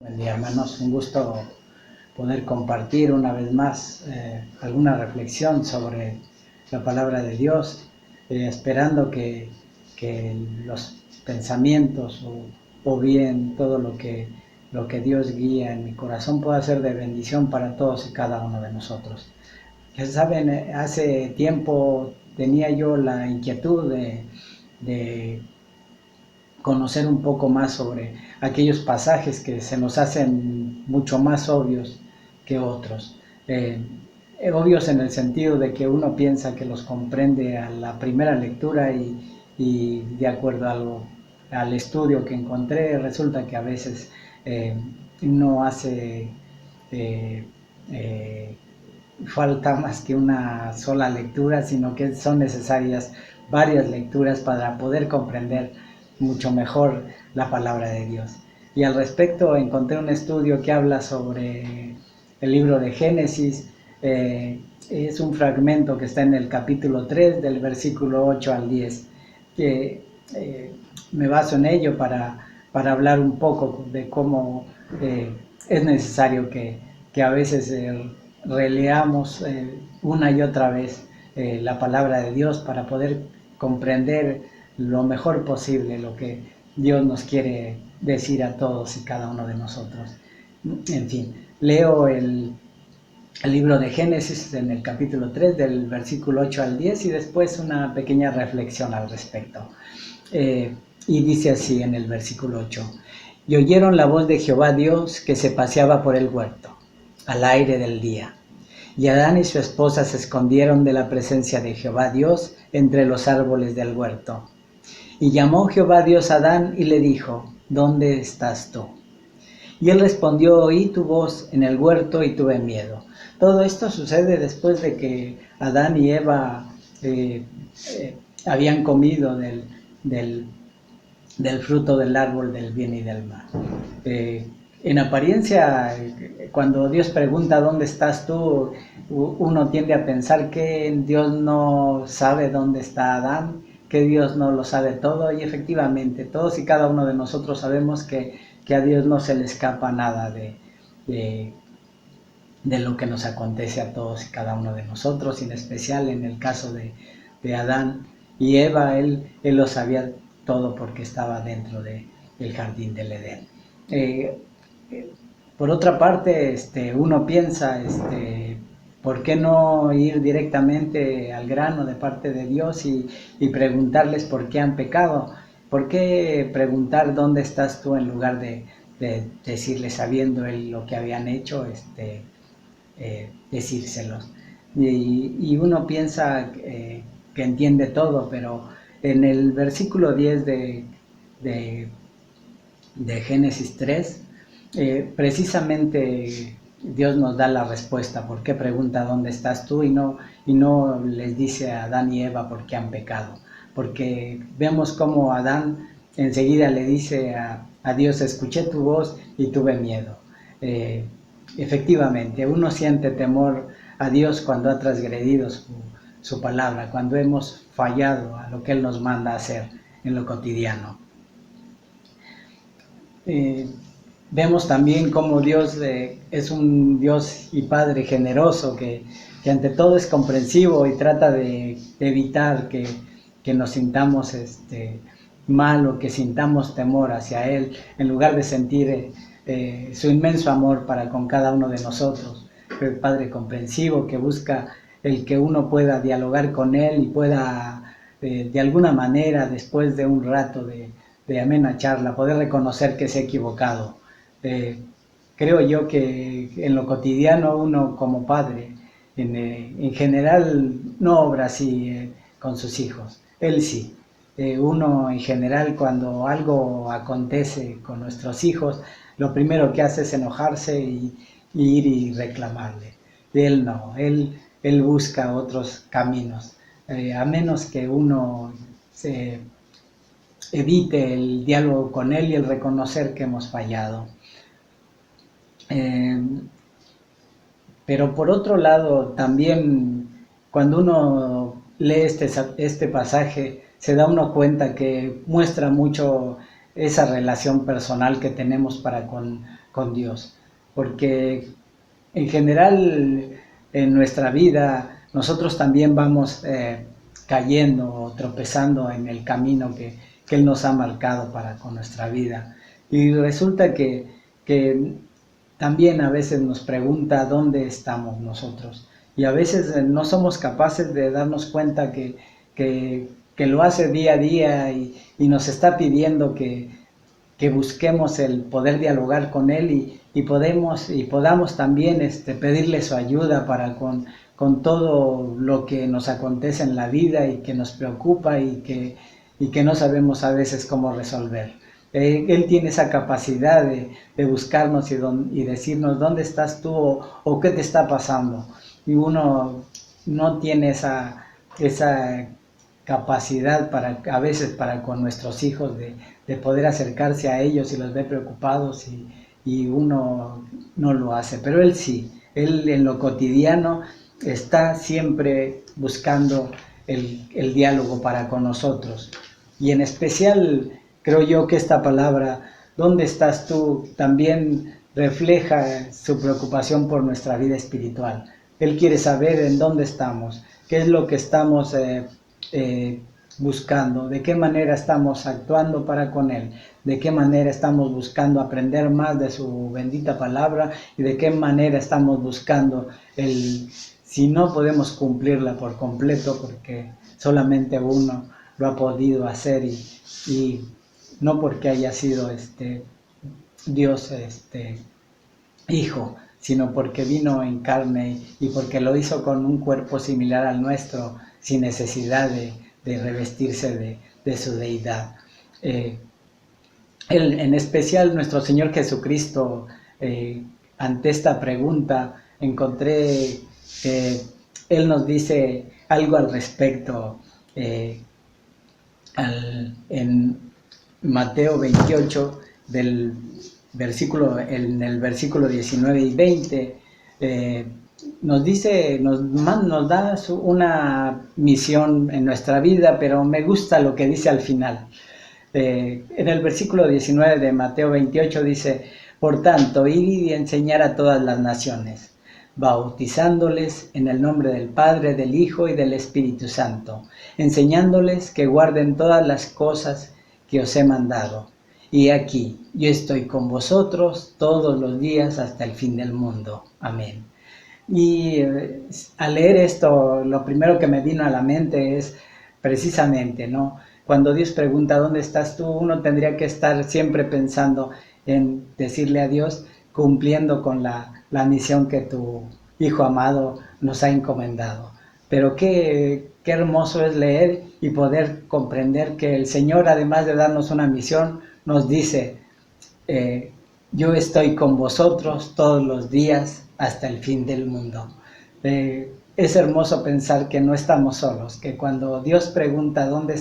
Buen día, hermanos. Un gusto poder compartir una vez más alguna reflexión sobre la palabra de Dios, esperando que los pensamientos o bien todo lo que Dios guía en mi corazón pueda ser de bendición para todos y cada uno de nosotros. Ya saben, hace tiempo tenía yo la inquietud de conocer un poco más sobre aquellos pasajes que se nos hacen mucho más obvios que otros. Obvios en el sentido de que uno piensa que los comprende a la primera lectura y de acuerdo al estudio que encontré, resulta que a veces no hace falta más que una sola lectura, sino que son necesarias varias lecturas para poder comprender mucho mejor la palabra de Dios. Y al respecto encontré un estudio que habla sobre el libro de Génesis. Es un fragmento que está en el capítulo 3 del versículo 8 al 10, que me baso en ello para hablar un poco de cómo es necesario que a veces releamos una y otra vez la palabra de Dios para poder comprender lo mejor posible lo que Dios nos quiere decir a todos y cada uno de nosotros. En fin, leo el libro de Génesis en el capítulo 3 del versículo 8 al 10 y después una pequeña reflexión al respecto. Y dice así en el versículo 8: y oyeron la voz de Jehová Dios que se paseaba por el huerto al aire del día. Y Adán y su esposa se escondieron de la presencia de Jehová Dios entre los árboles del huerto. Y llamó Jehová Dios a Adán y le dijo: ¿dónde estás tú? Y él respondió: oí tu voz en el huerto y tuve miedo. Todo esto sucede después de que Adán y Eva habían comido del fruto del árbol del bien y del mal. En apariencia, cuando Dios pregunta ¿dónde estás tú?, uno tiende a pensar que Dios no sabe dónde está Adán, que Dios no lo sabe todo, y efectivamente todos y cada uno de nosotros sabemos que a Dios no se le escapa nada de lo que nos acontece a todos y cada uno de nosotros, y en especial en el caso de Adán y Eva, él lo sabía todo porque estaba dentro del jardín del Edén. Por otra parte, uno piensa, ¿por qué no ir directamente al grano de parte de Dios y preguntarles por qué han pecado? ¿Por qué preguntar dónde estás tú en lugar de decirles, sabiendo él lo que habían hecho, decírselos? Y uno piensa que entiende todo, pero en el versículo 10 de Génesis 3, precisamente Dios nos da la respuesta. ¿Por qué pregunta dónde estás tú? Y no les dice a Adán y Eva por qué han pecado. Porque vemos cómo Adán enseguida le dice a Dios: escuché tu voz y tuve miedo. Efectivamente, uno siente temor a Dios cuando ha transgredido su palabra, cuando hemos fallado a lo que Él nos manda hacer en lo cotidiano. Vemos también cómo Dios es un Dios y Padre generoso que ante todo es comprensivo y trata de evitar que nos sintamos mal o que sintamos temor hacia Él, en lugar de sentir su inmenso amor para con cada uno de nosotros. El Padre comprensivo que busca el que uno pueda dialogar con Él y pueda de alguna manera, después de un rato de amena charla, poder reconocer que se ha equivocado. Creo yo que en lo cotidiano uno como padre en general no obra así con sus hijos. Él sí. Uno en general, cuando algo acontece con nuestros hijos, lo primero que hace es enojarse y ir y reclamarle. Él no, él busca otros caminos, a menos que uno se evite el diálogo con él y el reconocer que hemos fallado. Pero por otro lado, también cuando uno lee este pasaje, se da uno cuenta que muestra mucho esa relación personal que tenemos para con con Dios, porque en general en nuestra vida nosotros también vamos cayendo o tropezando en el camino que Él nos ha marcado para con nuestra vida. Y resulta que también a veces nos pregunta dónde estamos nosotros. Y a veces no somos capaces de darnos cuenta que lo hace día a día y nos está pidiendo que busquemos el poder dialogar con Él y podamos también pedirle su ayuda para con todo lo que nos acontece en la vida y que nos preocupa y que no sabemos a veces cómo resolver. Él tiene esa capacidad de buscarnos y decirnos dónde estás tú o qué te está pasando. Y uno no tiene esa capacidad a veces para con nuestros hijos de poder acercarse a ellos y los ve preocupados y uno no lo hace, pero Él sí, Él en lo cotidiano está siempre buscando el diálogo para con nosotros. Y en especial creo yo que esta palabra, ¿dónde estás tú?, también refleja su preocupación por nuestra vida espiritual. Él quiere saber en dónde estamos, qué es lo que estamos buscando, de qué manera estamos actuando para con Él, de qué manera estamos buscando aprender más de su bendita palabra y de qué manera estamos buscando si no podemos cumplirla por completo, porque solamente uno lo ha podido hacer y no porque haya sido Dios Hijo, sino porque vino en carne y porque lo hizo con un cuerpo similar al nuestro, sin necesidad de revestirse de su deidad. En especial nuestro Señor Jesucristo, ante esta pregunta, encontré que Él nos dice algo al respecto en Mateo 28, en el versículo 19 y 20, nos da una misión en nuestra vida, pero me gusta lo que dice al final. En el versículo 19 de Mateo 28 dice: por tanto, id y enseñar a todas las naciones, bautizándoles en el nombre del Padre, del Hijo y del Espíritu Santo, enseñándoles que guarden todas las cosas que os he mandado. Y aquí, yo estoy con vosotros todos los días hasta el fin del mundo. Amén. Y al leer esto, lo primero que me vino a la mente es precisamente, ¿no?, cuando Dios pregunta ¿dónde estás tú?, uno tendría que estar siempre pensando en decirle a Dios, cumpliendo con la misión que tu Hijo amado nos ha encomendado. Pero qué hermoso es leer y poder comprender que el Señor, además de darnos una misión, nos dice, yo estoy con vosotros todos los días hasta el fin del mundo. Es hermoso pensar que no estamos solos, que cuando Dios pregunta dónde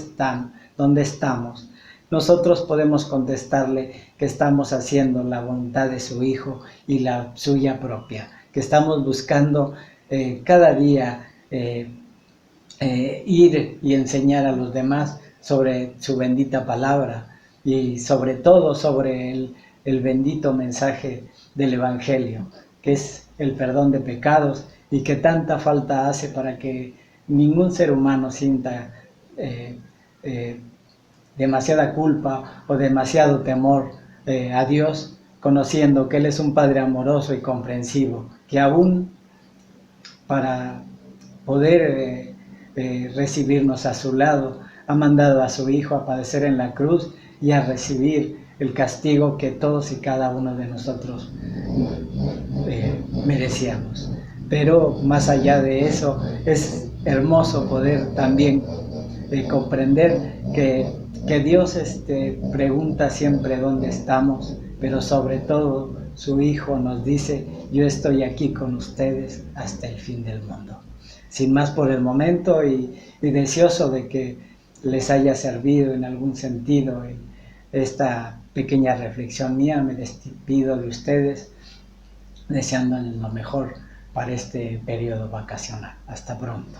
estamos, nosotros podemos contestarle que estamos haciendo la voluntad de su Hijo y la suya propia, que estamos buscando cada día ir y enseñar a los demás sobre su bendita palabra y sobre todo sobre el bendito mensaje del Evangelio, que es el perdón de pecados y que tanta falta hace para que ningún ser humano sienta demasiada culpa o demasiado temor a Dios, conociendo que Él es un Padre amoroso y comprensivo, que aún para poder recibirnos a su lado, ha mandado a su Hijo a padecer en la cruz y a recibir el castigo que todos y cada uno de nosotros merecíamos. Pero más allá de eso, es hermoso poder también comprender que Dios pregunta siempre dónde estamos, pero sobre todo su Hijo nos dice, yo estoy aquí con ustedes hasta el fin del mundo. Sin más por el momento y deseoso de que les haya servido en algún sentido esta pequeña reflexión mía, me despido de ustedes deseándoles lo mejor para este periodo vacacional. Hasta pronto.